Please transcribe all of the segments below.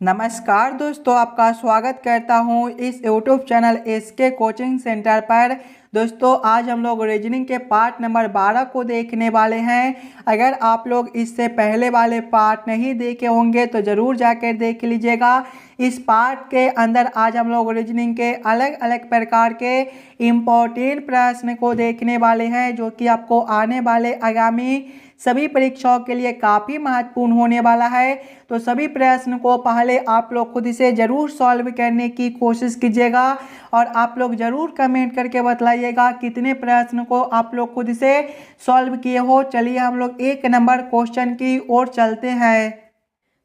नमस्कार दोस्तों, आपका स्वागत करता हूं इस YouTube channel SK coaching centre पर। दोस्तों, आज हम लोग रीजनिंग के पार्ट नंबर 12 को देखने वाले हैं। अगर आप लोग इससे पहले वाले पार्ट नहीं देखे होंगे तो ज़रूर जाकर देख लीजिएगा। इस पार्ट के अंदर आज हम लोग रीजनिंग के अलग अलग प्रकार के इम्पोर्टेंट प्रश्न को देखने वाले हैं, जो कि आपको आने वाले आगामी सभी परीक्षाओं के लिए काफ़ी महत्वपूर्ण होने वाला है। तो सभी प्रश्न को पहले आप लोग खुद से ज़रूर सॉल्व करने की कोशिश कीजिएगा और आप लोग ज़रूर कमेंट करके बताइएगा कितने प्रश्न को आप लोग खुद से सॉल्व किए हो। चलिए हम लोग एक नंबर क्वेश्चन की ओर चलते हैं।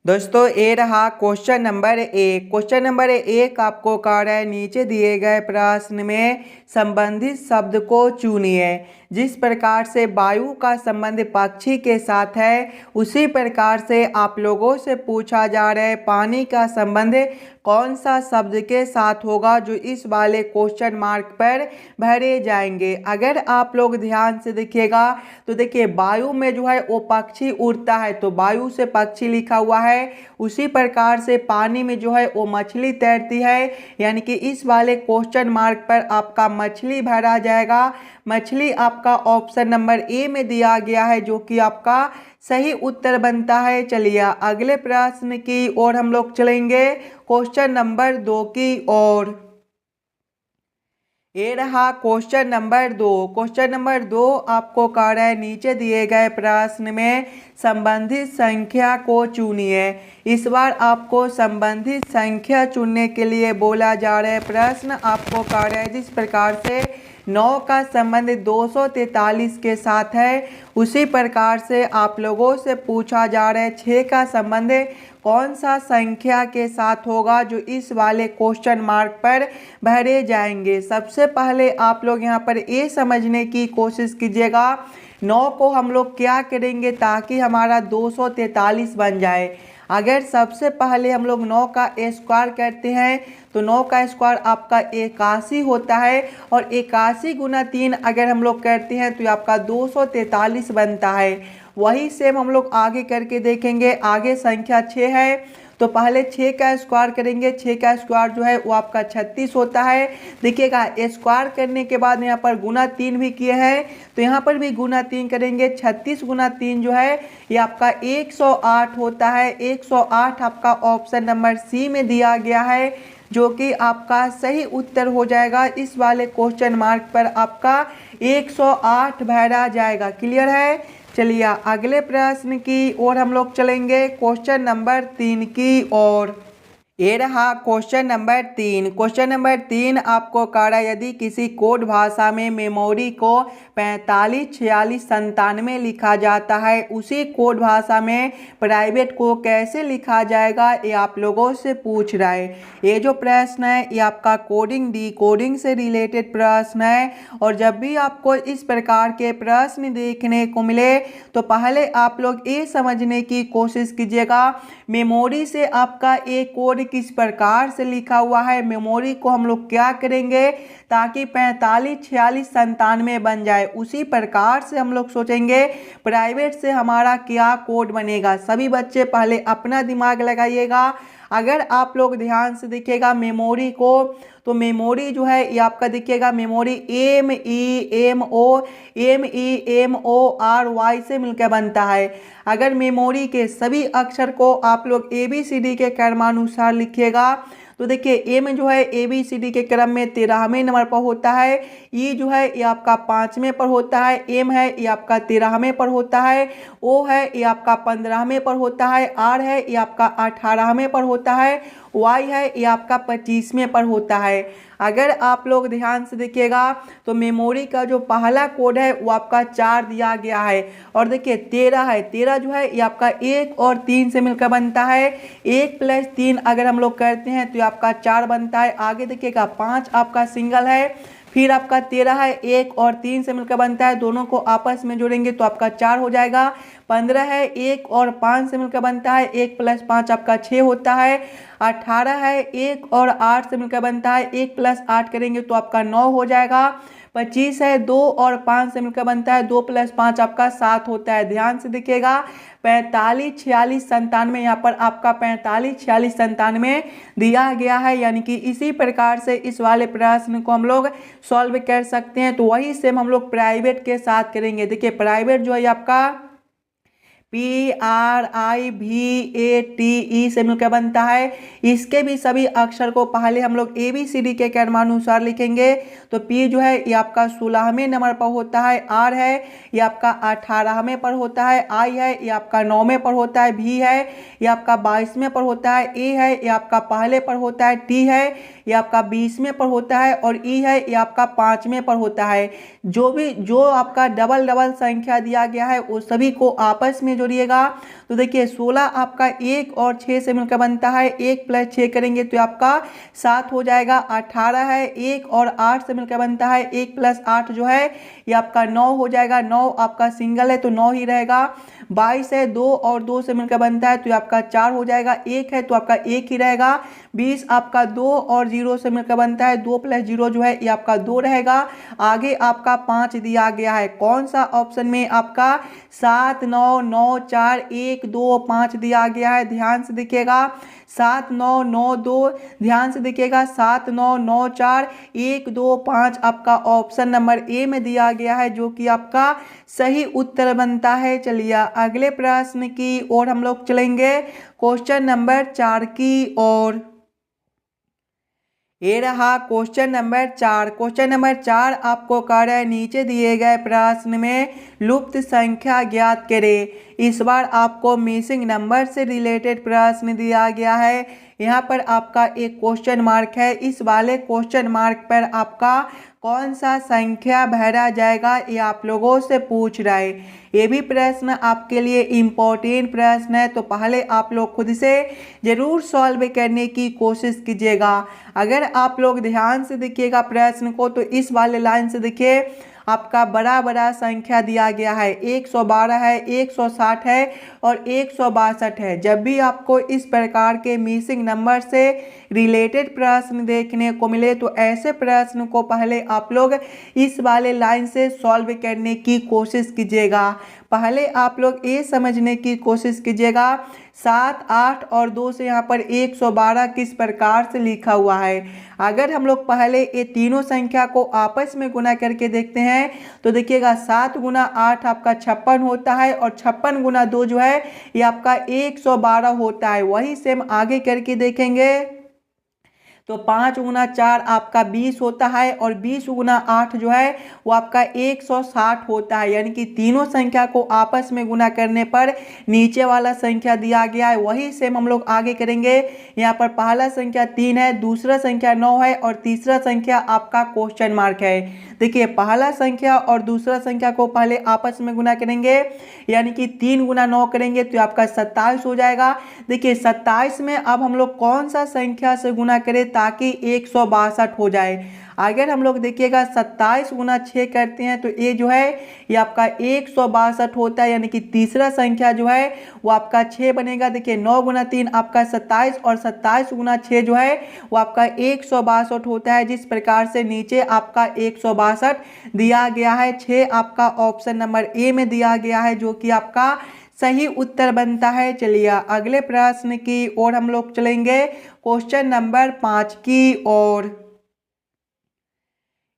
दोस्तों, ये रहा क्वेश्चन नंबर 1। क्वेश्चन नंबर 1 आपको कह रहा है नीचे दिए गए प्रश्न में संबंधित शब्द को चुनिए। जिस प्रकार से वायु का संबंध पक्षी के साथ है, उसी प्रकार से आप लोगों से पूछा जा रहा है पानी का संबंध कौन सा शब्द के साथ होगा, जो इस वाले क्वेश्चन मार्क पर भरे जाएंगे। अगर आप लोग ध्यान से देखिएगा तो देखिए, वायु में जो है वो पक्षी उड़ता है, तो वायु से पक्षी लिखा हुआ है। उसी प्रकार से पानी में जो है वो मछली तैरती है, यानी कि इस वाले क्वेश्चन मार्क पर आपका मछली भरा जाएगा। मछली आपका ऑप्शन नंबर ए में दिया गया है, जो कि आपका सही उत्तर बनता है। चलिए अगले प्रश्न की ओर हम लोग चलेंगे, क्वेश्चन नंबर 2 की ओर। ये रहा क्वेश्चन नंबर 2। क्वेश्चन नंबर 2 आपको कह रहा है नीचे दिए गए प्रश्न में संबंधित संख्या को चुनिए। इस बार आपको संबंधित संख्या चुनने के लिए बोला जा रहा है। प्रश्न आपको कह रहा है जिस प्रकार से 9 का संबंध 243 के साथ है, उसी प्रकार से आप लोगों से पूछा जा रहा है 6 का संबंध कौन सा संख्या के साथ होगा, जो इस वाले क्वेश्चन मार्क पर भरे जाएंगे। सबसे पहले आप लोग यहाँ पर ये समझने की कोशिश कीजिएगा 9 को हम लोग क्या करेंगे ताकि हमारा 243 बन जाए। अगर सबसे पहले हम लोग 9 का स्क्वायर करते हैं तो 9 का स्क्वायर आपका 81 होता है, और 81 गुना 3 अगर हम लोग करते हैं तो आपका 243 बनता है। वही सेम हम लोग आगे करके देखेंगे। आगे संख्या 6 है, तो पहले 6 का स्क्वायर करेंगे। 6 का स्क्वायर जो है वो आपका 36 होता है। देखिएगा, स्क्वायर करने के बाद यहाँ पर गुना 3 भी किए हैं, तो यहाँ पर भी गुना 3 करेंगे। 36 गुना 3 जो है ये आपका 108 होता है। 108 आपका ऑप्शन नंबर सी में दिया गया है, जो कि आपका सही उत्तर हो जाएगा। इस वाले क्वेश्चन मार्क पर आपका 108 भरा जाएगा। क्लियर है। चलिए अगले प्रश्न की ओर हम लोग चलेंगे, क्वेश्चन नंबर 3 की ओर। ये रहा क्वेश्चन नंबर 3। क्वेश्चन नंबर 3 आपको कह रहा है यदि किसी कोड भाषा में मेमोरी को 45, 46, 97 लिखा जाता है, उसी कोड भाषा में प्राइवेट को कैसे लिखा जाएगा, ये आप लोगों से पूछ रहा है। ये जो प्रश्न है ये आपका कोडिंग डिकोडिंग से रिलेटेड प्रश्न है, और जब भी आपको इस प्रकार के प्रश्न देखने को मिले तो पहले आप लोग ये समझने की कोशिश कीजिएगा मेमोरी से आपका एक कोड किस प्रकार से लिखा हुआ है। मेमोरी को हम लोग क्या करेंगे ताकि 45, 46, 97 बन जाए, उसी प्रकार से हम लोग सोचेंगे प्राइवेट से हमारा क्या कोड बनेगा। सभी बच्चे पहले अपना दिमाग लगाइएगा। अगर आप लोग ध्यान से देखिएगा मेमोरी को, तो मेमोरी जो है ये आपका देखिएगा मेमोरी MEMORY से मिलकर बनता है। अगर मेमोरी के सभी अक्षर को आप लोग ABCD के क्रमानुसार लिखिएगा तो देखिए एम जो है ABCD के क्रम में 13वें नंबर पर होता है। ई जो है ये आपका 5वें पर होता है। एम है ये आपका 13वें पर होता है। ओ है ये आपका 15वें पर होता है। आर है ये आपका 18वें पर होता है। वाई है ये आपका 25वें पर होता है। अगर आप लोग ध्यान से देखिएगा तो मेमोरी का जो पहला कोड है वो आपका 4 दिया गया है, और देखिए 13 है। 13 जो है ये आपका 1 और 3 से मिलकर बनता है। 1 + 3 अगर हम लोग करते हैं तो आपका 4 बनता है। आगे देखिएगा 5 आपका सिंगल है, फिर आपका 13 है 1 और 3 से मिलकर बनता है। दोनों को आपस में जोड़ेंगे तो आपका 4 हो जाएगा। 15 है 1 और 5 से मिलकर बनता है। 1 + 5 आपका 6 होता है। 18 है 1 और 8 से मिलकर बनता है। 1 + 8 करेंगे तो आपका 9 हो जाएगा। 25 है, 2 और 5 से मिलकर बनता है 2 + 5 आपका 7 होता है। ध्यान से देखिएगा 45, 46, 97 यहाँ पर आपका 45, 46, 97 दिया गया है। यानी कि इसी प्रकार से इस वाले प्रश्न को हम लोग सॉल्व कर सकते हैं। तो वही सेम हम लोग प्राइवेट के साथ करेंगे। देखिए प्राइवेट जो है आपका PRIVATE से मिलकर बनता है। इसके भी सभी अक्षर को पहले हम लोग ABCD के क्रमानुसार लिखेंगे। तो P जो है ये आपका 16वें नंबर पर होता है, R है ये आपका 18वें पर होता है, I है ये आपका 9वें पर होता है, V है ये आपका 22वें पर होता है, A है ये आपका पहले पर होता है, T है ये आपका 20वें पर होता है और E है ये आपका 5वें पर होता है। जो आपका डबल डबल संख्या दिया गया है वो सभी को आपस में जोड़िएगा। तो देखिए 16 आपका 1 और 6 से मिलकर बनता है, 1 + 6 करेंगे तो आपका 7 हो जाएगा। 18 है 1 और 8 से मिलकर बनता है, 1 + 8 जो है ये आपका 9 हो जाएगा। 9 आपका सिंगल है तो 9 ही रहेगा। 22 है 2 और 2 से मिलकर बनता है तो आपका 4 हो जाएगा। 1 है तो आपका 1 ही रहेगा। 20 आपका 2 और 0 से मिलकर बनता है, 2 + 0 जो है ये आपका 2 रहेगा। आगे आपका 5 दिया गया है। कौन सा ऑप्शन में आपका 7 9 9 4 1 2 5 दिया गया है। ध्यान से देखिएगा 7 9 9 2, ध्यान से देखिएगा 7 9 9 4 1 2 5 आपका ऑप्शन नंबर ए में दिया गया है, जो कि आपका सही उत्तर बनता है। चलिए अगले प्रश्न की ओर हम लोग चलेंगे, क्वेश्चन नंबर 4 की ओर। ये रहा क्वेश्चन नंबर 4। क्वेश्चन नंबर 4 आपको कह रहा है नीचे दिए गए प्रश्न में लुप्त संख्या ज्ञात करें। इस बार आपको मिसिंग नंबर से रिलेटेड प्रश्न दिया गया है। यहाँ पर आपका एक क्वेश्चन मार्क है। इस वाले क्वेश्चन मार्क पर आपका कौन सा संख्या भरा जाएगा ये आप लोगों से पूछ रहा है। ये भी प्रश्न आपके लिए इम्पोर्टेंट प्रश्न है, तो पहले आप लोग खुद से ज़रूर सॉल्व करने की कोशिश कीजिएगा। अगर आप लोग ध्यान से देखिएगा प्रश्न को तो इस वाले लाइन से देखिए आपका बड़ा बड़ा संख्या दिया गया है, 112 है, 160 है और 162 है। जब भी आपको इस प्रकार के मिसिंग नंबर से रिलेटेड प्रश्न देखने को मिले तो ऐसे प्रश्न को पहले आप लोग इस वाले लाइन से सॉल्व करने की कोशिश कीजिएगा। पहले आप लोग ये समझने की कोशिश कीजिएगा 7 8 और 2 से यहाँ पर 112 किस प्रकार से लिखा हुआ है। अगर हम लोग पहले ये तीनों संख्या को आपस में गुना करके देखते हैं तो देखिएगा 7 × 8 आपका 56 होता है और 56 × 2 जो है ये आपका 112 होता है। वही सेम आगे करके देखेंगे तो 5 × 4 आपका 20 होता है और 20 × 8 जो है वो आपका 160 होता है। यानी कि तीनों संख्या को आपस में गुना करने पर नीचे वाला संख्या दिया गया है, वही सेम हम लोग आगे करेंगे। यहाँ पर पहला संख्या 3 है, दूसरा संख्या 9 है और तीसरा संख्या आपका क्वेश्चन मार्क है। देखिए पहला संख्या और दूसरा संख्या को पहले आपस में गुना करेंगे, यानी कि 3 × 9 करेंगे तो आपका 27 हो जाएगा। देखिए 27 में अब हम लोग कौन सा संख्या से गुना करें ताकि 162 हो जाए। अगर हम लोग देखिएगा 27 × 6 करते हैं तो ये जो है ये आपका 162 होता है। यानी कि तीसरा संख्या जो है वो आपका 6 बनेगा। देखिए 9 × 3 आपका 27 और 27 × 6 जो है वो आपका 162 होता है। जिस प्रकार से नीचे आपका 162 दिया गया है, 6 आपका ऑप्शन नंबर ए में दिया गया है, जो कि आपका सही उत्तर बनता है। चलिए अगले प्रश्न की ओर हम लोग चलेंगे, क्वेश्चन नंबर 5 की ओर।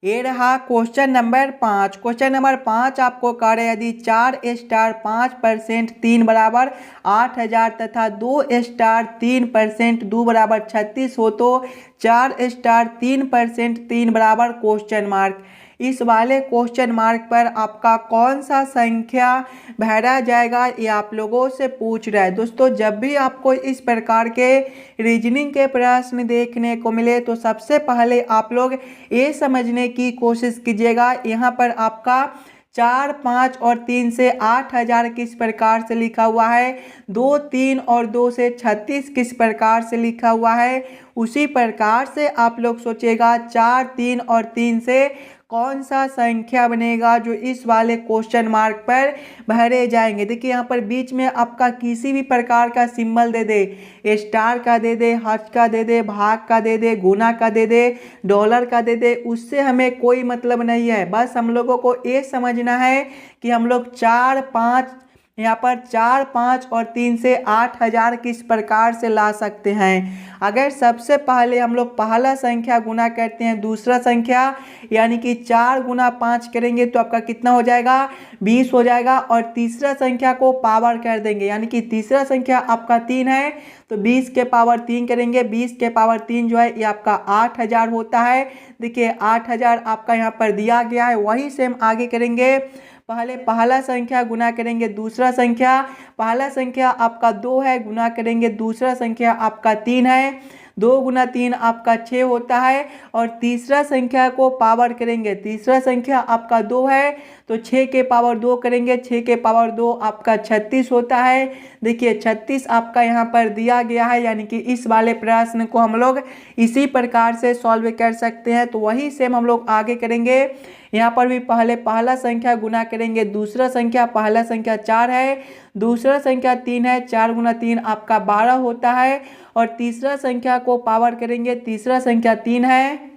ये रहा क्वेश्चन नंबर 5। क्वेश्चन नंबर 5 आपको कह रहे यदि 4 स्टार 5% 3 बराबर 8000 तथा 2 स्टार 3% 2 बराबर 36 हो तो 4 स्टार 3% 3 बराबर क्वेश्चन मार्क। इस वाले क्वेश्चन मार्क पर आपका कौन सा संख्या भरा जाएगा ये आप लोगों से पूछ रहा है। दोस्तों जब भी आपको इस प्रकार के रीजनिंग के प्रश्न देखने को मिले तो सबसे पहले आप लोग ये समझने की कोशिश कीजिएगा यहाँ पर आपका 4 5 और 3 से 8000 किस प्रकार से लिखा हुआ है, 2 3 और 2 से 36 किस प्रकार से लिखा हुआ है। उसी प्रकार से आप लोग सोचेगा 4 3 और 3 से कौन सा संख्या बनेगा जो इस वाले क्वेश्चन मार्क पर भरे जाएंगे। देखिए यहाँ पर बीच में आपका किसी भी प्रकार का सिंबल दे दे, स्टार का दे दे, हर्ष का दे दे, भाग का दे दे, गुना का दे दे, डॉलर का दे दे, उससे हमें कोई मतलब नहीं है। बस हम लोगों को ये समझना है कि हम लोग 4, 5 यहाँ पर 4, 5 और 3 से 8,000 किस प्रकार से ला सकते हैं। अगर सबसे पहले हम लोग पहला संख्या गुना करते हैं दूसरा संख्या, यानी कि 4 गुना 5 करेंगे तो आपका कितना हो जाएगा, 20 हो जाएगा। और तीसरा संख्या को पावर कर देंगे, यानी कि तीसरा संख्या आपका 3 है तो 20 के पावर 3 करेंगे, 20 के पावर 3 जो है ये आपका 8,000 होता है। देखिए 8,000 आपका यहाँ पर दिया गया है। वही सेम आगे करेंगे, पहले पहला संख्या गुना करेंगे दूसरा संख्या, पहला संख्या आपका 2 है, गुना करेंगे दूसरा संख्या आपका 3 है, 2 गुना 3 आपका 6 होता है। और तीसरा संख्या को पावर करेंगे, तीसरा संख्या आपका 2 है तो 6 के पावर 2 करेंगे, 6 के पावर 2 आपका 36 होता है। देखिए 36 आपका यहाँ पर दिया गया है, यानी कि इस वाले प्रश्न को हम लोग इसी प्रकार से सॉल्व कर सकते हैं। तो वही सेम हम लोग आगे करेंगे। यहाँ पर भी पहले पहला संख्या गुना करेंगे दूसरा संख्या, पहला संख्या 4 है, दूसरा संख्या 3 है, 4 गुना 3 आपका 12 होता है। और तीसरा संख्या को पावर करेंगे, तीसरा संख्या 3 है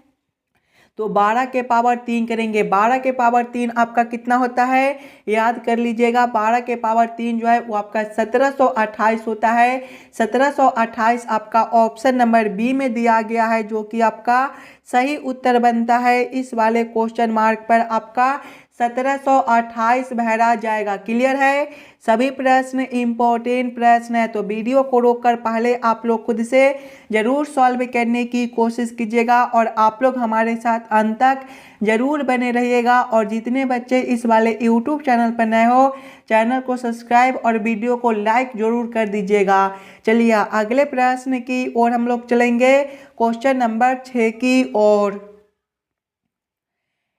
तो 12 के पावर 3 करेंगे, 12 के पावर 3 आपका कितना होता है, याद कर लीजिएगा। 12 के पावर 3 जो है वो आपका 1728 होता है। 1728 आपका ऑप्शन नंबर बी में दिया गया है, जो कि आपका सही उत्तर बनता है। इस वाले क्वेश्चन मार्क पर आपका 1728 भरा जाएगा। क्लियर है, सभी प्रश्न इंपॉर्टेंट प्रश्न है, तो वीडियो को रोककर पहले आप लोग खुद से जरूर सॉल्व करने की कोशिश कीजिएगा और आप लोग हमारे साथ अंत तक जरूर बने रहिएगा। और जितने बच्चे इस वाले यूट्यूब चैनल पर नए हो, चैनल को सब्सक्राइब और वीडियो को लाइक जरूर कर दीजिएगा। चलिए अगले प्रश्न की ओर हम लोग चलेंगे, क्वेश्चन नंबर 6 की ओर।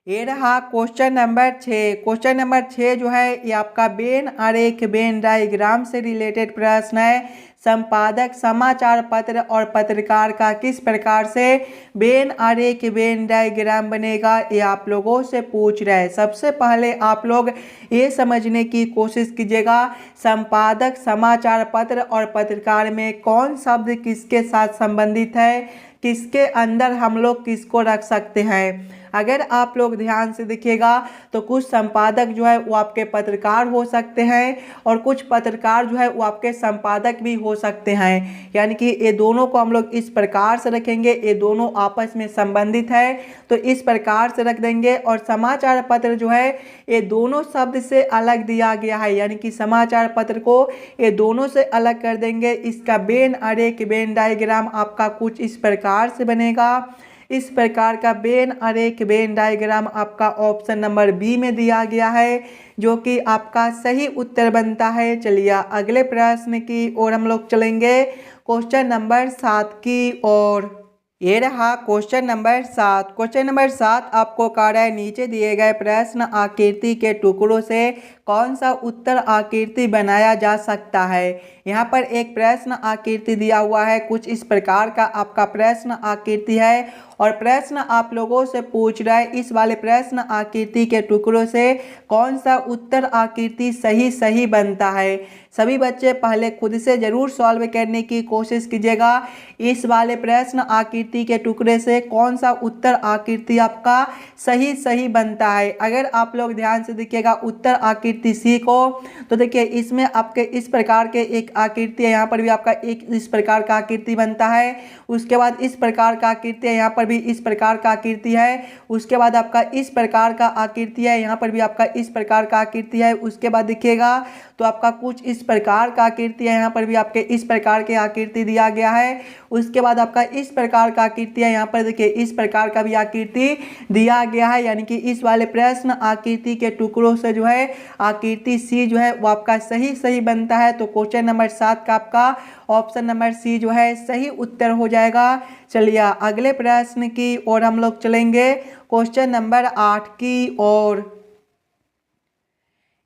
ये रहा क्वेश्चन नंबर 6। क्वेश्चन नंबर 6 जो है ये आपका वेन आरेख वेन डायग्राम से रिलेटेड प्रश्न है। संपादक समाचार पत्र और पत्रकार का किस प्रकार से वेन आरेख वेन डायग्राम बनेगा, ये आप लोगों से पूछ रहे हैं। सबसे पहले आप लोग ये समझने की कोशिश कीजिएगा, संपादक समाचार पत्र और पत्रकार में कौन शब्द किसके साथ संबंधित है, किसके अंदर हम लोग किसको रख सकते हैं। अगर आप लोग ध्यान से देखिएगा तो कुछ संपादक जो है वो आपके पत्रकार हो सकते हैं और कुछ पत्रकार जो है वो आपके संपादक भी हो सकते हैं। यानी कि ये दोनों को हम लोग इस प्रकार से रखेंगे, ये दोनों आपस में संबंधित है तो इस प्रकार से रख देंगे। और समाचार पत्र जो है ये दोनों शब्द से अलग दिया गया है, यानी कि समाचार पत्र को ये दोनों से अलग कर देंगे। इसका वेन आरेख वेन डायग्राम आपका कुछ इस प्रकार से बनेगा। इस प्रकार का वेन आरेख वेन डायग्राम आपका ऑप्शन नंबर बी में दिया गया है, जो कि आपका सही उत्तर बनता है। चलिए अगले प्रश्न की ओर हम लोग चलेंगे, क्वेश्चन नंबर 7 की ओर। ये रहा क्वेश्चन नंबर 7। क्वेश्चन नंबर 7 आपको कह रहा है नीचे दिए गए प्रश्न आकृति के टुकड़ों से कौन सा उत्तर आकृति बनाया जा सकता है। यहाँ पर एक प्रश्न आकृति दिया हुआ है, कुछ इस प्रकार का आपका प्रश्न आकृति है और प्रश्न आप लोगों से पूछ रहा है इस वाले प्रश्न आकृति के टुकड़ों से कौन सा उत्तर आकृति सही बनता है। सभी बच्चे पहले खुद से जरूर सॉल्व करने की कोशिश कीजिएगा, इस वाले प्रश्न आकृति के टुकड़े से कौन सा उत्तर आकृति आपका सही बनता है। अगर आप लोग ध्यान से देखिएगा उत्तर आकृति सी को, तो देखिए इसमें आपके इस प्रकार के एक आकृति है, यहाँ पर भी आपका एक इस प्रकार का आकृति बनता है। उसके बाद इस प्रकार का आकृति है, यहाँ पर भी इस प्रकार का आकृति है। उसके बाद आपका इस प्रकार का आकृति है, यहाँ पर भी आपका इस प्रकार का आकृति है। उसके बाद देखिएगा तो आपका कुछ इस प्रकार का आकृति है, यहाँ पर भी आपके इस प्रकार के आकृति दिया गया है। उसके बाद आपका इस प्रकार का आकृति है, यहाँ पर देखिए इस प्रकार का भी आकृति दिया गया है। यानी कि इस वाले प्रश्न आकृति के टुकड़ों से जो है आकृति सी जो है वो आपका सही बनता है। तो क्वेश्चन नंबर 7 का आपका ऑप्शन नंबर सी जो है सही उत्तर हो जाएगा। चलिए अगले प्रश्न की ओर हम लोग चलेंगे, क्वेश्चन नंबर 8 की ओर।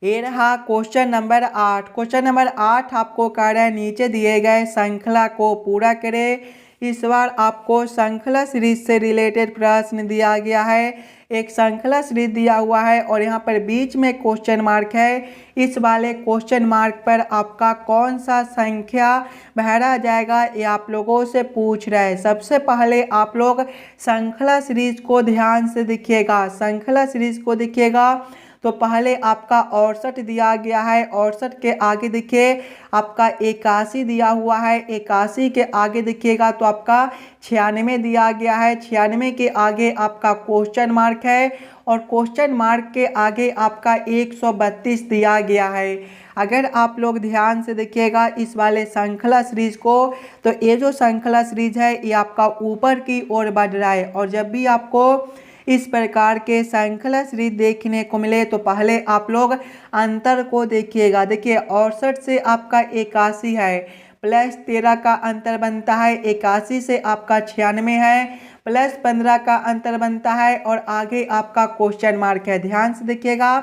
ये रहा क्वेश्चन नंबर 8। क्वेश्चन नंबर 8 आपको कह रहा है नीचे दिए गए श्रृंखला को पूरा करें। इस बार आपको श्रृंखला सीरीज से रिलेटेड प्रश्न दिया गया है। एक श्रृंखला सीरीज दिया हुआ है और यहाँ पर बीच में क्वेश्चन मार्क है। इस वाले क्वेश्चन मार्क पर आपका कौन सा संख्या भरा जाएगा ये आप लोगों से पूछ रहा है। सबसे पहले आप लोग श्रृंखला सीरीज को ध्यान से देखिएगा। श्रृंखला सीरीज को देखिएगा तो पहले आपका 68 दिया गया है, 68 के आगे देखिए आपका 81 दिया हुआ है, 81 के आगे देखिएगा तो आपका 96 दिया गया है, 96 के आगे आपका क्वेश्चन मार्क है और क्वेश्चन मार्क के आगे आपका 132 दिया गया है। अगर आप लोग ध्यान से देखिएगा इस वाले श्रृंखला सीरीज को तो ये जो श्रृंखला सीरीज है ये आपका ऊपर की ओर बढ़ रहा है और जब भी आपको इस प्रकार के श्रृंखला सीरीज देखने को मिले तो पहले आप लोग अंतर को देखिएगा। देखिए 68 से आपका 81 है, प्लस 13 का अंतर बनता है, 81 से आपका 96 है, प्लस 15 का अंतर बनता है और आगे आपका क्वेश्चन मार्क है। ध्यान से देखिएगा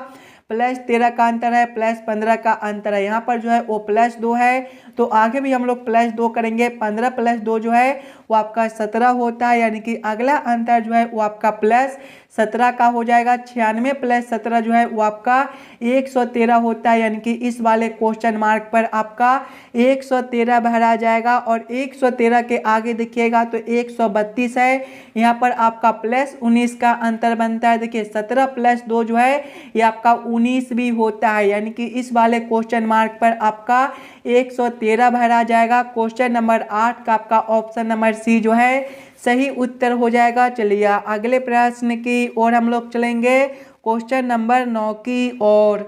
प्लस 13 का अंतर है, प्लस 15 का अंतर है, यहाँ पर जो है वो प्लस 2 है तो आगे भी हम लोग प्लस 2 करेंगे। 15 प्लस 2 जो है वो आपका 17 होता है, यानी कि अगला अंतर जो है वो आपका प्लस 17 का हो जाएगा। 96 प्लस 17 जो है वो आपका 113 होता है, यानी कि इस वाले क्वेश्चन मार्क पर आपका 113 भरा जाएगा और 113 के आगे देखिएगा तो 132 है, यहाँ पर आपका प्लस 19 का अंतर बनता है। देखिए 17 प्लस 2 जो है ये आपका 19 भी होता है, यानी कि इस वाले क्वेश्चन मार्क पर आपका 113 भरा जाएगा। क्वेश्चन नंबर 8 का आपका ऑप्शन नंबर सी जो है सही उत्तर हो जाएगा। चलिए अगले प्रश्न की ओर हम लोग चलेंगे, क्वेश्चन नंबर 9 की ओर।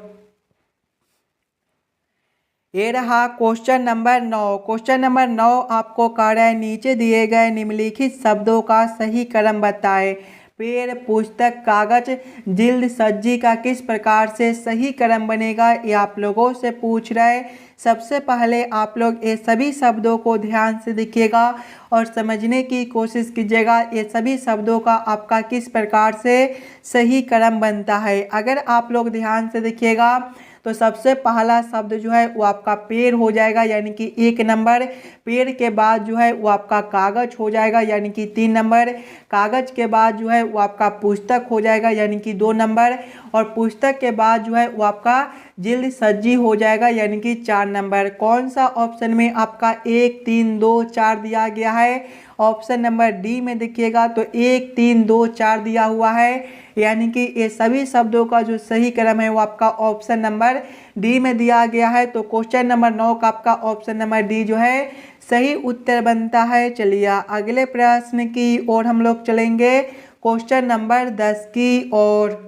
ये रहा क्वेश्चन नंबर 9। क्वेश्चन नंबर 9 आपको कह रहा है नीचे दिए गए निम्नलिखित शब्दों का सही क्रम बताएं। पेड़, पुस्तक, कागज, जिल्द, सज्जी का किस प्रकार से सही क्रम बनेगा ये आप लोगों से पूछ रहा है। सबसे पहले आप लोग ये सभी शब्दों को ध्यान से देखिएगा और समझने की कोशिश कीजिएगा ये सभी शब्दों का आपका किस प्रकार से सही क्रम बनता है। अगर आप लोग ध्यान से देखिएगा तो सबसे पहला शब्द जो है वो आपका पेड़ हो जाएगा, यानी कि 1 नंबर। पेड़ के बाद जो है वो आपका कागज हो जाएगा, यानी कि 3 नंबर। कागज के बाद जो है वो आपका पुस्तक हो जाएगा, यानी कि 2 नंबर। और पुस्तक के बाद जो है वो आपका जिल्द सज्जी हो जाएगा, यानी कि 4 नंबर। कौन सा ऑप्शन में आपका 1 3 2 4 दिया गया है? ऑप्शन नंबर डी में देखिएगा तो 1 3 2 4 दिया हुआ है, यानी कि ये सभी शब्दों का जो सही क्रम है वो आपका ऑप्शन नंबर डी में दिया गया है। तो क्वेश्चन नंबर 9 का आपका ऑप्शन नंबर डी जो है सही उत्तर बनता है। चलिए अगले प्रश्न की ओर हम लोग चलेंगे, क्वेश्चन नंबर 10 की ओर।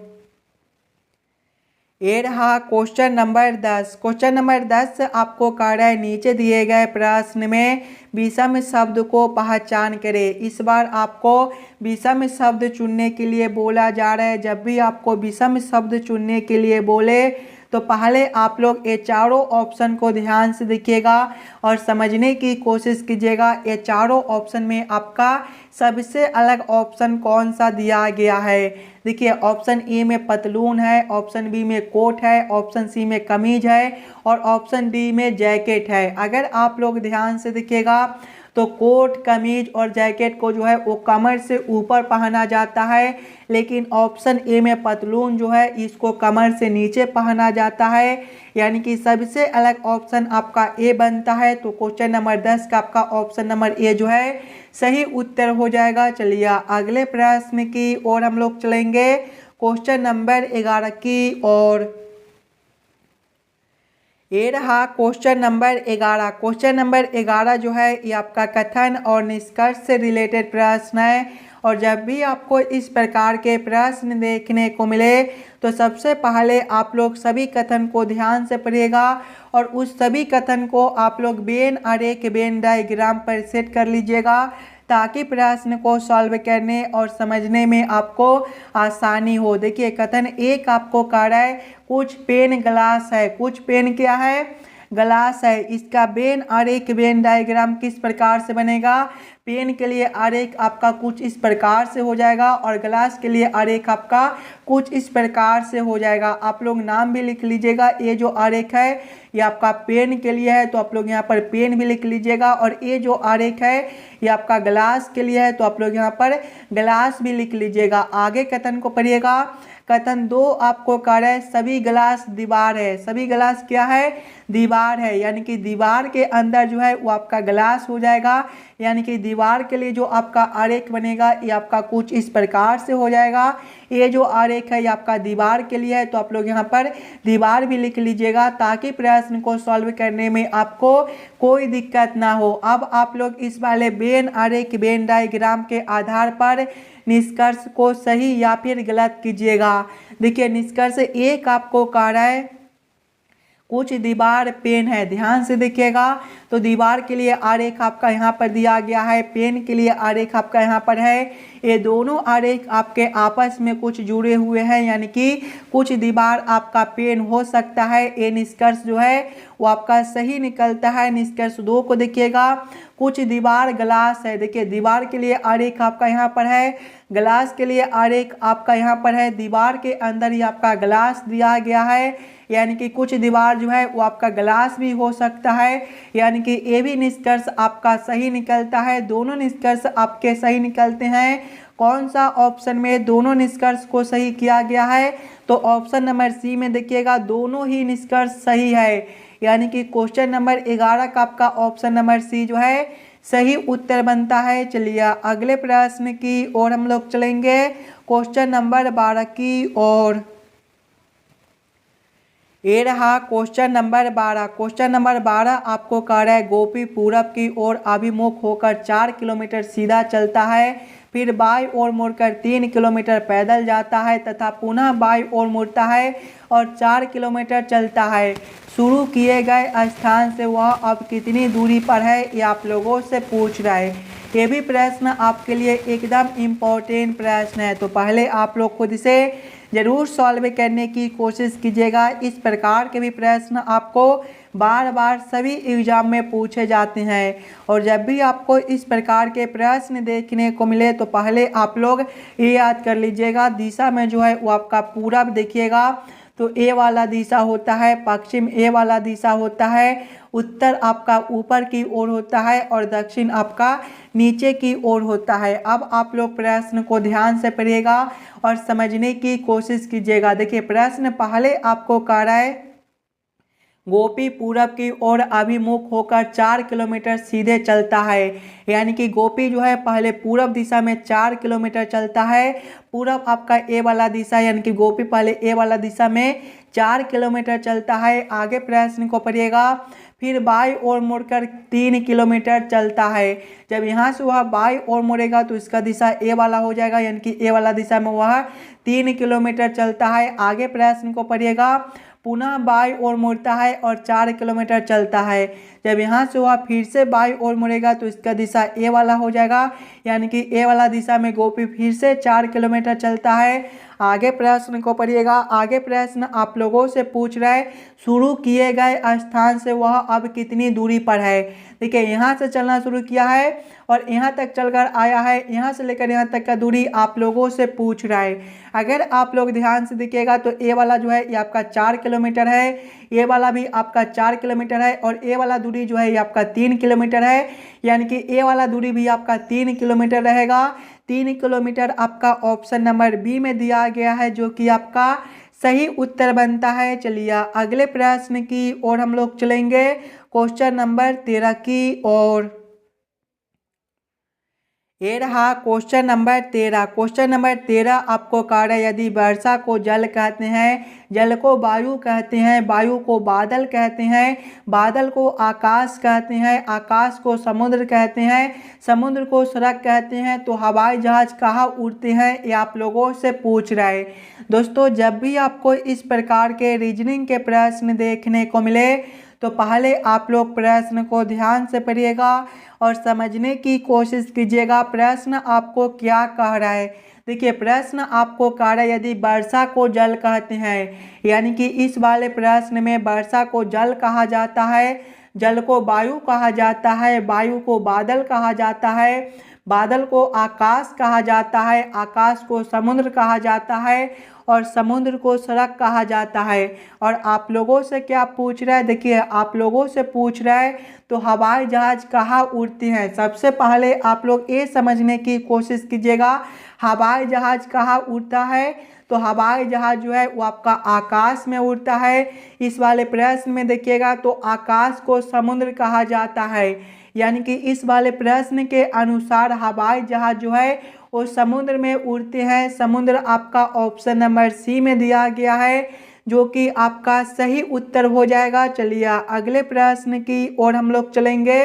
ये रहा क्वेश्चन नंबर 10। क्वेश्चन नंबर 10 आपको कह रहा है नीचे दिए गए प्रश्न में विषम शब्द को पहचान करें। इस बार आपको विषम शब्द चुनने के लिए बोला जा रहा है। जब भी आपको विषम शब्द चुनने के लिए बोले तो पहले आप लोग ये चारों ऑप्शन को ध्यान से देखिएगा और समझने की कोशिश कीजिएगा ये चारों ऑप्शन में आपका सबसे अलग ऑप्शन कौन सा दिया गया है। देखिए ऑप्शन ए में पतलून है, ऑप्शन बी में कोट है, ऑप्शन सी में कमीज है और ऑप्शन डी में जैकेट है। अगर आप लोग ध्यान से देखिएगा तो कोट, कमीज और जैकेट को जो है वो कमर से ऊपर पहना जाता है, लेकिन ऑप्शन ए में पतलून जो है इसको कमर से नीचे पहना जाता है, यानी कि सबसे अलग ऑप्शन आपका ए बनता है। तो क्वेश्चन नंबर 10 का आपका ऑप्शन नंबर ए जो है सही उत्तर हो जाएगा। चलिए अगले प्रश्न की ओर हम लोग चलेंगे, क्वेश्चन नंबर 11 की ओर। ये रहा क्वेश्चन नंबर 11। क्वेश्चन नंबर 11 जो है ये आपका कथन और निष्कर्ष से रिलेटेड प्रश्न है और जब भी आपको इस प्रकार के प्रश्न देखने को मिले तो सबसे पहले आप लोग सभी कथन को ध्यान से पढ़िएगा और उस सभी कथन को आप लोग वेन आरेख वेन डायग्राम पर सेट कर लीजिएगा ताकि प्रश्न को सॉल्व करने और समझने में आपको आसानी हो। देखिए कथन एक आपको कह रहा है कुछ पेन ग्लास है। कुछ पेन क्या है? ग्लास है। इसका वेन आरेख वेन डायग्राम किस प्रकार से बनेगा? पेन के लिए आरेख आपका कुछ इस प्रकार से हो जाएगा और ग्लास के लिए आरेख आपका कुछ इस प्रकार से हो जाएगा। आप लोग नाम भी लिख लीजिएगा। ये जो आरेख है ये आपका पेन के लिए है, तो आप लोग यहाँ पर पेन भी लिख लीजिएगा। और ये जो आरेख है ये आपका ग्लास के लिए है, तो आप लोग यहाँ पर ग्लास भी लिख लीजिएगा। आगे कथन को पढ़िएगा। कथन 2 आपको कह रहा है सभी ग्लास दीवार है। सभी ग्लास क्या है? दीवार है, यानी कि दीवार के अंदर जो है वो आपका ग्लास हो जाएगा। यानी कि दीवार के लिए जो आपका आरेख बनेगा ये आपका कुछ इस प्रकार से हो जाएगा। ये जो आरेख है ये आपका दीवार के लिए है, तो आप लोग यहाँ पर दीवार भी लिख लीजिएगा ताकि प्रश्न को सॉल्व करने में आपको कोई दिक्कत ना हो। अब आप लोग इस वाले वेन आरेख वेन डायग्राम के आधार पर निष्कर्ष को सही या फिर गलत कीजिएगा। देखिए निष्कर्ष 1 आपको कह रहा है कुछ दीवार पेन है। ध्यान से देखिएगा, तो दीवार के लिए आरेख आपका यहाँ पर दिया गया है, पेन के लिए आरेख आपका यहाँ पर है। ये दोनों आरेख आपके आपस में कुछ जुड़े हुए हैं, यानी कि कुछ दीवार आपका पेन हो सकता है। ये निष्कर्ष जो है वो आपका सही निकलता है। निष्कर्ष 2 को देखिएगा, कुछ दीवार ग्लास है। देखिए दीवार के लिए आरेख आपका यहाँ पर है, ग्लास के लिए आरेख आपका यहाँ पर है। दीवार के अंदर ही आपका ग्लास दिया गया है, यानी कि कुछ दीवार जो है वो आपका ग्लास भी हो सकता है। यानी कि ये भी निष्कर्ष आपका सही निकलता है। दोनों निष्कर्ष आपके सही निकलते हैं। कौन सा ऑप्शन में दोनों निष्कर्ष को सही किया गया है? तो ऑप्शन नंबर सी में देखिएगा, दोनों ही निष्कर्ष सही है। यानी कि क्वेश्चन नंबर 11 का आपका ऑप्शन नंबर सी जो है सही उत्तर बनता है। चलिए अगले प्रश्न की ओर हम लोग चलेंगे, क्वेश्चन नंबर 12 की ओर। ये रहा क्वेश्चन नंबर 12। क्वेश्चन नंबर 12 आपको कह रहा है गोपी पूरब की ओर अभिमुख होकर 4 किलोमीटर सीधा चलता है, फिर बाई ओर मुड़कर 3 किलोमीटर पैदल जाता है तथा पुनः बाई ओर मुड़ता है और 4 किलोमीटर चलता है। शुरू किए गए स्थान से वह अब कितनी दूरी पर है, ये आप लोगों से पूछ रहा है। ये भी प्रश्न आपके लिए एकदम इम्पोर्टेंट प्रश्न है, तो पहले आप लोग खुद से ज़रूर सॉल्व करने की कोशिश कीजिएगा। इस प्रकार के भी प्रश्न आपको बार बार सभी एग्जाम में पूछे जाते हैं, और जब भी आपको इस प्रकार के प्रश्न देखने को मिले तो पहले आप लोग ये याद कर लीजिएगा, दिशा में जो है वो आपका पूरब देखिएगा तो ए वाला दिशा होता है, पश्चिम ए वाला दिशा होता है, उत्तर आपका ऊपर की ओर होता है और दक्षिण आपका नीचे की ओर होता है। अब आप लोग प्रश्न को ध्यान से पढ़िएगा और समझने की कोशिश कीजिएगा। देखिए प्रश्न पहले आपको कह रहा है गोपी पूरब की ओर अभिमुख होकर 4 किलोमीटर सीधे चलता है, यानी कि गोपी जो है पहले पूरब दिशा में 4 किलोमीटर चलता है। पूरब आपका ए वाला दिशा, यानी कि गोपी पहले ए वाला दिशा में 4 किलोमीटर चलता है। आगे प्रश्न को पढ़िएगा, फिर बाई ओर मुड़कर 3 किलोमीटर चलता है। जब यहाँ से वह बाई ओर मुड़ेगा तो इसका दिशा ए वाला हो जाएगा, यानी कि ए वाला दिशा में वह 3 किलोमीटर चलता है। आगे प्रश्न को पढ़िएगा, पुनः बाई ओर मुड़ता है और 4 किलोमीटर चलता है। जब यहाँ से वह फिर से बाई ओर मुड़ेगा तो इसका दिशा ए वाला हो जाएगा, यानी कि ए वाला दिशा में गोपी फिर से 4 किलोमीटर चलता है। आगे प्रश्न को पढ़िएगा। आगे प्रश्न आप लोगों से पूछ रहा है शुरू किए गए स्थान से वह अब कितनी दूरी पर है। देखिए यहाँ से चलना शुरू किया है और यहाँ तक चलकर आया है, यहाँ से लेकर यहाँ तक का दूरी आप लोगों से पूछ रहा है। अगर आप लोग ध्यान से देखिएगा तो ए वाला जो है ये आपका 4 किलोमीटर है, ये वाला भी आपका 4 किलोमीटर है और ए वाला दूरी जो है ये आपका 3 किलोमीटर है, यानी कि ए वाला दूरी भी आपका 3 किलोमीटर रहेगा। 3 किलोमीटर आपका ऑप्शन नंबर बी में दिया गया है, जो कि आपका सही उत्तर बनता है। चलिए अगले प्रश्न की ओर हम लोग चलेंगे, क्वेश्चन नंबर 13 की ओर। ये रहा क्वेश्चन नंबर 13। क्वेश्चन नंबर 13 आपको कह रहा है यदि वर्षा को जल कहते हैं, जल को वायु कहते हैं, वायु को बादल कहते हैं, बादल को आकाश कहते हैं, आकाश को समुद्र कहते हैं, समुद्र को सड़क कहते हैं, तो हवाई जहाज कहाँ उड़ते हैं, ये आप लोगों से पूछ रहा है। दोस्तों जब भी आपको इस प्रकार के रीजनिंग के प्रश्न देखने को मिले तो पहले आप लोग प्रश्न को ध्यान से पढ़िएगा और समझने की कोशिश कीजिएगा प्रश्न आपको क्या कह रहा है। देखिए प्रश्न आपको कह रहा है यदि वर्षा को जल कहते हैं, यानी कि इस वाले प्रश्न में वर्षा को जल कहा जाता है, जल को वायु कहा जाता है, वायु को बादल कहा जाता है, बादल को आकाश कहा जाता है, आकाश को समुद्र कहा जाता है और समुद्र को सड़क कहा जाता है। और आप लोगों से क्या पूछ रहा है, देखिए आप लोगों से पूछ रहा है तो हवाई जहाज कहाँ उड़ती हैं। सबसे पहले आप लोग ये समझने की कोशिश कीजिएगा हवाई जहाज कहाँ उड़ता है। तो हवाई जहाज जो है वो आपका आकाश में उड़ता है। इस वाले प्रश्न में देखिएगा तो आकाश को समुद्र कहा जाता है, यानी कि इस वाले प्रश्न के अनुसार हवाई जहाज जो है वो समुद्र में उड़ते हैं। समुद्र आपका ऑप्शन नंबर सी में दिया गया है, जो कि आपका सही उत्तर हो जाएगा। चलिए अगले प्रश्न की ओर हम लोग चलेंगे।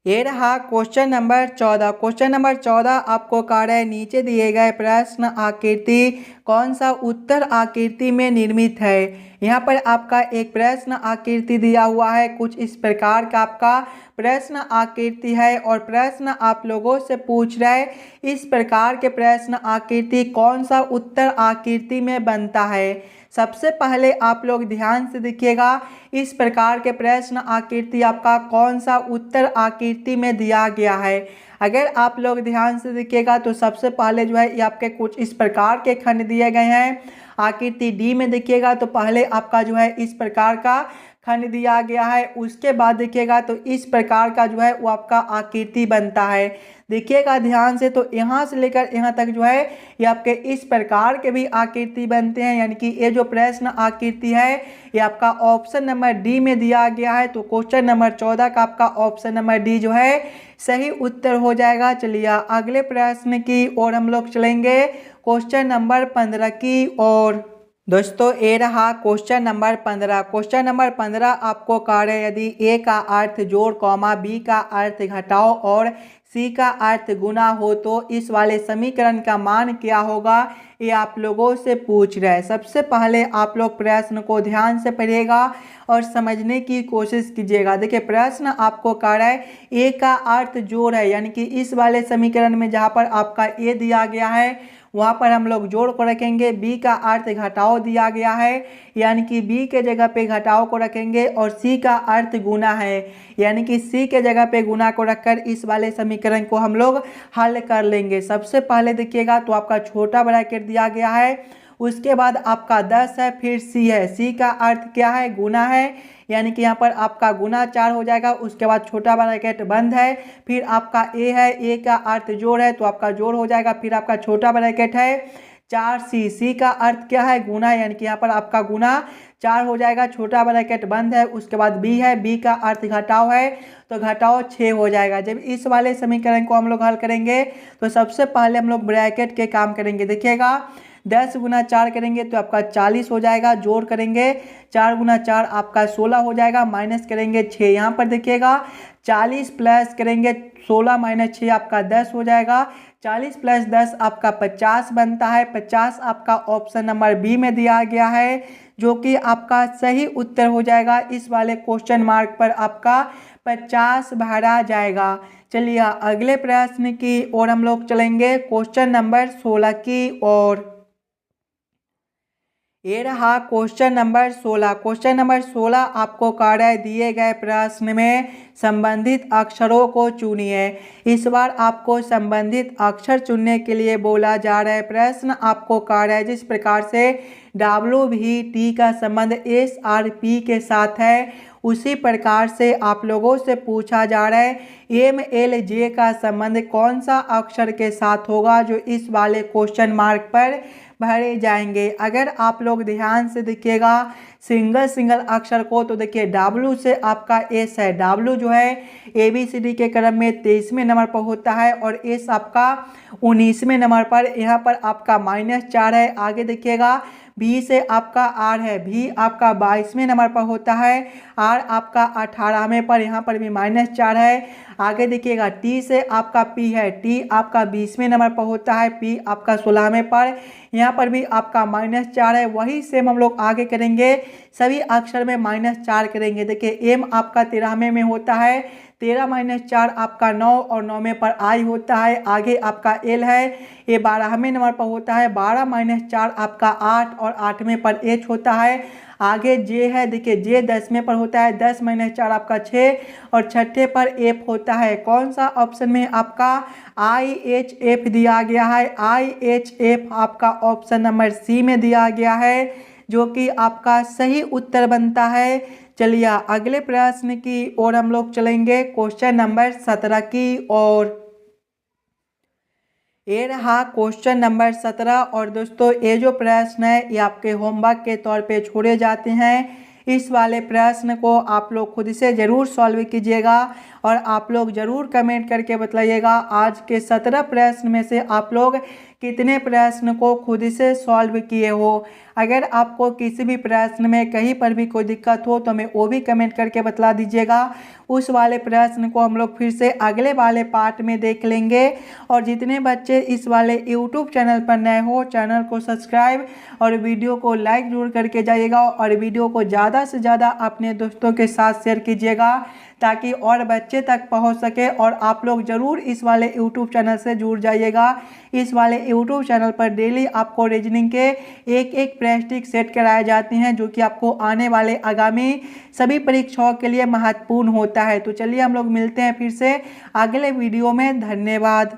ये रहा क्वेश्चन नंबर 14। क्वेश्चन नंबर 14 आपको कह रहा है नीचे दिए गए प्रश्न आकृति कौन सा उत्तर आकृति में निर्मित है। यहाँ पर आपका एक प्रश्न आकृति दिया हुआ है, कुछ इस प्रकार का आपका प्रश्न आकृति है और प्रश्न आप लोगों से पूछ रहा है इस प्रकार के प्रश्न आकृति कौन सा उत्तर आकृति में बनता है। सबसे पहले आप लोग ध्यान से देखिएगा इस प्रकार के प्रश्न आकृति आपका कौन सा उत्तर आकृति में दिया गया है। अगर आप लोग ध्यान से देखिएगा तो सबसे पहले जो है ये आपके कुछ इस प्रकार के खंड दिए गए हैं। आकृति डी में देखिएगा तो पहले आपका जो है इस प्रकार का खंड दिया गया है, उसके बाद देखिएगा तो इस प्रकार का जो है वो आपका आकृति बनता है। देखिएगा ध्यान से तो यहाँ से लेकर यहाँ तक जो है ये आपके इस प्रकार के भी आकृति बनते हैं, यानी कि ये जो प्रश्न आकृति है ये आपका ऑप्शन नंबर डी में दिया गया है। तो क्वेश्चन नंबर 14 का आपका ऑप्शन नंबर डी जो है सही उत्तर हो जाएगा। चलिए अगले प्रश्न की ओर हम लोग चलेंगे, क्वेश्चन नंबर 15 की ओर। दोस्तों ये रहा क्वेश्चन नंबर 15। क्वेश्चन नंबर 15 आपको कह रहे यदि ए का अर्थ जोड़ कॉमा बी का अर्थ घटाओ और सी का अर्थ गुना हो तो इस वाले समीकरण का मान क्या होगा, ये आप लोगों से पूछ रहा है। सबसे पहले आप लोग प्रश्न को ध्यान से पढ़िएगा और समझने की कोशिश कीजिएगा। देखिए प्रश्न आपको कह रहा है ए का अर्थ जोड़ है, यानी कि इस वाले समीकरण में जहाँ पर आपका ए दिया गया है वहाँ पर हम लोग जोड़ को रखेंगे। बी का अर्थ घटाओ दिया गया है, यानी कि बी के जगह पे घटाओ को रखेंगे और सी का अर्थ गुना है, यानी कि सी के जगह पे गुना को रखकर इस वाले समीकरण को हम लोग हल कर लेंगे। सबसे पहले देखिएगा तो आपका छोटा ब्रैकेट दिया गया है, उसके बाद आपका 10 है, फिर सी है। सी का अर्थ क्या है, गुना है, यानी कि यहाँ पर आपका गुना 4 हो जाएगा। उसके बाद छोटा ब्रैकेट बंद है, फिर आपका ए है, ए का अर्थ जोड़ है तो आपका जोड़ हो जाएगा। फिर आपका छोटा ब्रैकेट है 4सी, सी का अर्थ क्या है, गुना, यानी कि यहाँ पर आपका गुना 4 हो जाएगा। छोटा ब्रैकेट बंद है, उसके बाद बी है, बी का अर्थ घटाओ है तो घटाओ 6 हो जाएगा। जब इस वाले समीकरण को हम लोग हल करेंगे तो सबसे पहले हम लोग ब्रैकेट के काम करेंगे। देखिएगा 10 गुना 4 करेंगे तो आपका 40 हो जाएगा, जोड़ करेंगे 4 गुना 4 आपका 16 हो जाएगा, माइनस करेंगे 6। यहाँ पर देखिएगा 40 प्लस करेंगे 16 माइनस 6 आपका 10 हो जाएगा। 40 प्लस 10 आपका 50 बनता है। 50 आपका ऑप्शन नंबर बी में दिया गया है, जो कि आपका सही उत्तर हो जाएगा। इस वाले क्वेश्चन मार्क पर आपका 50 भरा जाएगा। चलिए अगले प्रश्न की ओर हम लोग चलेंगे, क्वेश्चन नंबर 16 की ओर। ये रहा क्वेश्चन नंबर 16। क्वेश्चन नंबर 16 आपको कह रहा है दिए गए प्रश्न में संबंधित अक्षरों को चुनिए। इस बार आपको संबंधित अक्षर चुनने के लिए बोला जा रहा है। प्रश्न आपको कह रहा है जिस प्रकार से WVT का संबंध SRP के साथ है उसी प्रकार से आप लोगों से पूछा जा रहा है MLJ का संबंध कौन सा अक्षर के साथ होगा, जो इस वाले क्वेश्चन मार्क पर भरे जाएंगे। अगर आप लोग ध्यान से देखिएगा सिंगल अक्षर को तो देखिए W से आपका S है। W जो है ABCD के क्रम में 23वें नंबर पर होता है और S आपका 19वें नंबर पर। यहाँ पर आपका -4 है। आगे देखिएगा B से आपका R है, B आपका 22वें नंबर पर होता है, R आपका 18वें पर, यहाँ पर भी -4 है। आगे देखिएगा T से आपका P है, T आपका 20वें नंबर पर होता है, P आपका 16वें पर, यहाँ पर भी आपका -4 है। वही सेम हम लोग आगे करेंगे, सभी अक्षर में -4 करेंगे। देखिए M आपका 13वें में होता है, 13 - 4 आपका 9 और 9वें पर I होता है। आगे आपका L है, ये 12वें नंबर पर होता है, 12 - 4 आपका 8 और 8वें पर H होता है। आगे जे है, देखिए जे 10वें पर होता है, 10 - 4 आपका 6 और छठे पर एफ होता है। कौन सा ऑप्शन में आपका IHF दिया गया है? IHF आपका ऑप्शन नंबर सी में दिया गया है, जो कि आपका सही उत्तर बनता है। चलिए अगले प्रश्न की ओर हम लोग चलेंगे, क्वेश्चन नंबर 17 की ओर। ये रहा क्वेश्चन नंबर 17 और दोस्तों ये जो प्रश्न है ये आपके होमवर्क के तौर पे छोड़े जाते हैं। इस वाले प्रश्न को आप लोग खुद से ज़रूर सॉल्व कीजिएगा और आप लोग ज़रूर कमेंट करके बताइएगा आज के 17 प्रश्न में से आप लोग कितने प्रश्न को खुद से सॉल्व किए हो। अगर आपको किसी भी प्रश्न में कहीं पर भी कोई दिक्कत हो तो हमें वो भी कमेंट करके बता दीजिएगा। उस वाले प्रश्न को हम लोग फिर से अगले वाले पार्ट में देख लेंगे। और जितने बच्चे इस वाले यूट्यूब चैनल पर नए हो, चैनल को सब्सक्राइब और वीडियो को लाइक जरूर करके जाइएगा और वीडियो को ज़्यादा से ज़्यादा अपने दोस्तों के साथ शेयर कीजिएगा ताकि और बच्चे तक पहुंच सके। और आप लोग ज़रूर इस वाले यूट्यूब चैनल से जुड़ जाइएगा। इस वाले यूट्यूब चैनल पर डेली आपको रीजनिंग के एक प्रैक्टिस सेट कराए जाते हैं, जो कि आपको आने वाले आगामी सभी परीक्षाओं के लिए महत्वपूर्ण होता है। तो चलिए हम लोग मिलते हैं फिर से अगले वीडियो में। धन्यवाद।